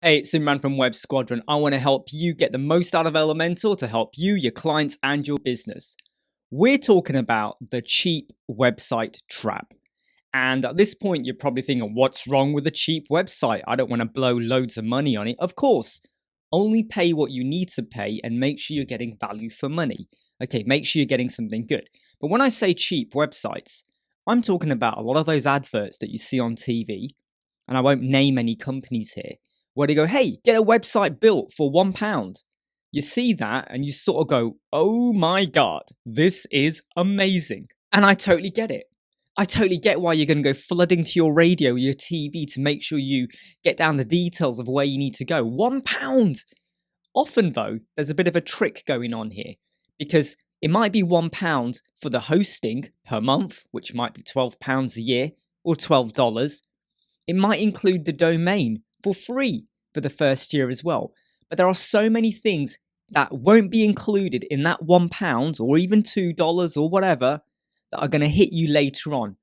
Hey, it's Imran from Squadron. I want to help you get the most out of Elementor to help you, your clients, and your business. We're talking about the cheap website trap. And at this point, you're probably thinking, what's wrong with a cheap website? I don't want to blow loads of money on it. Of course, only pay what you need to pay and make sure you're getting value for money. Okay, make sure you're getting something good. But when I say cheap websites, I'm talking about a lot of those adverts that you see on TV, and I won't name any companies here, where they go, hey, get a website built for £1. You see that and you sort of go, oh my God, this is amazing. And I totally get it. I totally get why you're going to go flooding to your radio or your TV to make sure you get down the details of where you need to go. £1. Often, though, there's a bit of a trick going on here because it might be £1 for the hosting per month, which might be £12 a year or $12. It might include the domain for free for the first year as well. But there are so many things that won't be included in that £1 or even $2 or whatever that are going to hit you later on.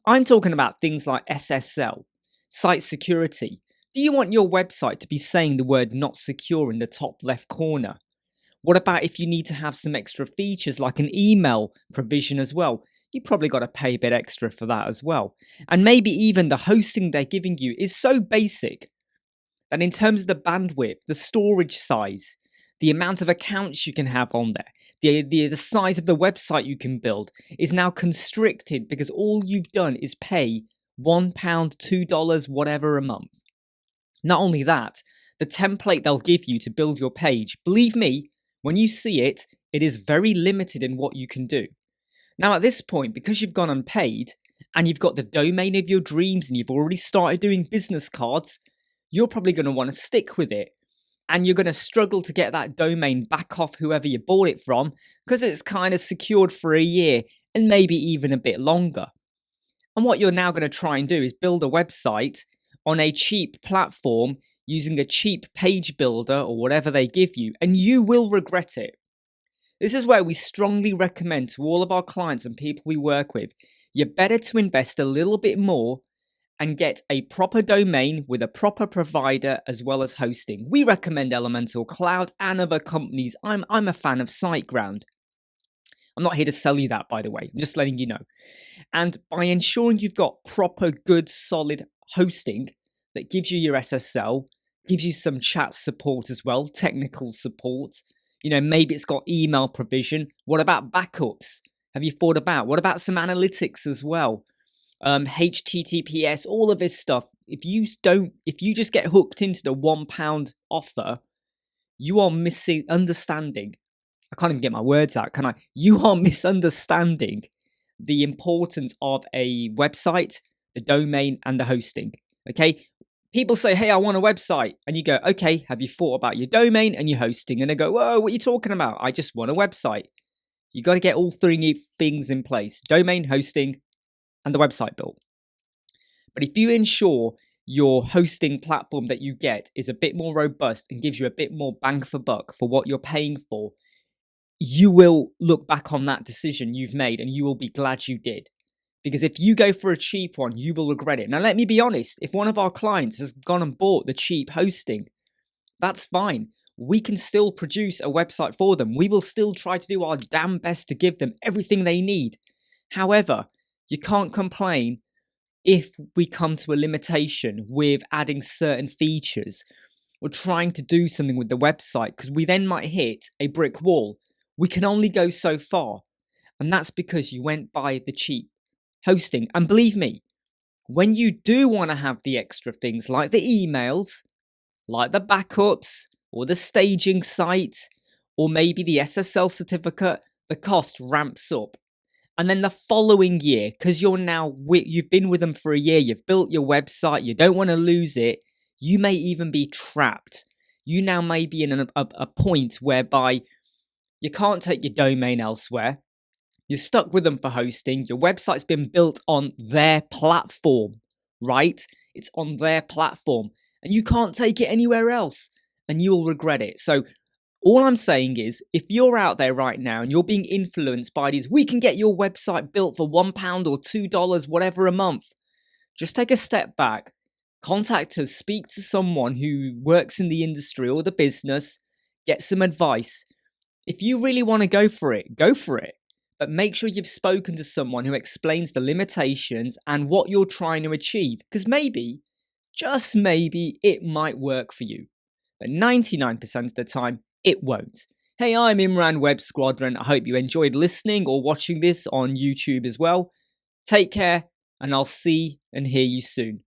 I'm talking about things like SSL, site security. Do you want your website to be saying the word not secure in the top left corner? What about if you need to have some extra features like an email provision as well? You probably got to pay a bit extra for that as well. And maybe even the hosting they're giving you is so basic that in terms of the bandwidth, the storage size, the amount of accounts you can have on there, the size of the website you can build is now constricted because all you've done is pay £1, $2, whatever a month. Not only that, the template they'll give you to build your page, believe me, when you see it, it is very limited in what you can do. Now at this point, because you've gone unpaid and you've got the domain of your dreams and you've already started doing business cards, you're probably going to want to stick with it. And you're going to struggle to get that domain back off whoever you bought it from because it's kind of secured for a year and maybe even a bit longer. And what you're now going to try and do is build a website on a cheap platform using a cheap page builder or whatever they give you, and you will regret it. This is where we strongly recommend to all of our clients and people we work with, you're better to invest a little bit more and get a proper domain with a proper provider as well as hosting. We recommend Elementor Cloud and other companies. I'm a fan of SiteGround. I'm not here to sell you that, by the way. I'm just letting you know. And by ensuring you've got proper, good, solid hosting that gives you your SSL, gives you some chat support as well, technical support. Maybe it's got email provision. What about backups? Have you thought about? What about some analytics as well? HTTPS, all of this stuff. If you just get hooked into the £1 offer, you are misunderstanding. I can't even get my words out, can I? You are misunderstanding the importance of a website, the domain, and the hosting. Okay? People say, hey, I want a website. And you go, okay, have you thought about your domain and your hosting? And they go, whoa, what are you talking about? I just want a website. You got to get all three things in place: domain, hosting, and the website built. But if you ensure your hosting platform that you get is a bit more robust and gives you a bit more bang for buck for what you're paying for, you will look back on that decision you've made and you will be glad you did. Because if you go for a cheap one, you will regret it. Now, let me be honest. If one of our clients has gone and bought the cheap hosting, that's fine. We can still produce a website for them. We will still try to do our damn best to give them everything they need. However, you can't complain if we come to a limitation with adding certain features or trying to do something with the website, because we then might hit a brick wall. We can only go so far. And that's because you went by the cheap hosting. And believe me, when you do want to have the extra things like the emails, like the backups, or the staging site, or maybe the SSL certificate, the cost ramps up. And then the following year, because you've been with them for a year, you've built your website, you don't want to lose it, you may even be trapped. You now may be in a point whereby you can't take your domain elsewhere. You're stuck with them for hosting. Your website's been built on their platform, right? It's on their platform. And you can't take it anywhere else. And you will regret it. So all I'm saying is, if you're out there right now and you're being influenced by these, we can get your website built for £1 or $2, whatever a month, just take a step back Contact us, speak to someone who works in the industry or the business, get some advice. If you really want to go for it, go for it. But make sure you've spoken to someone who explains the limitations and what you're trying to achieve. Because maybe, just maybe, it might work for you. But 99% of the time, it won't. Hey, I'm Imran Web Squadron. I hope you enjoyed listening or watching this on YouTube as well. Take care, and I'll see and hear you soon.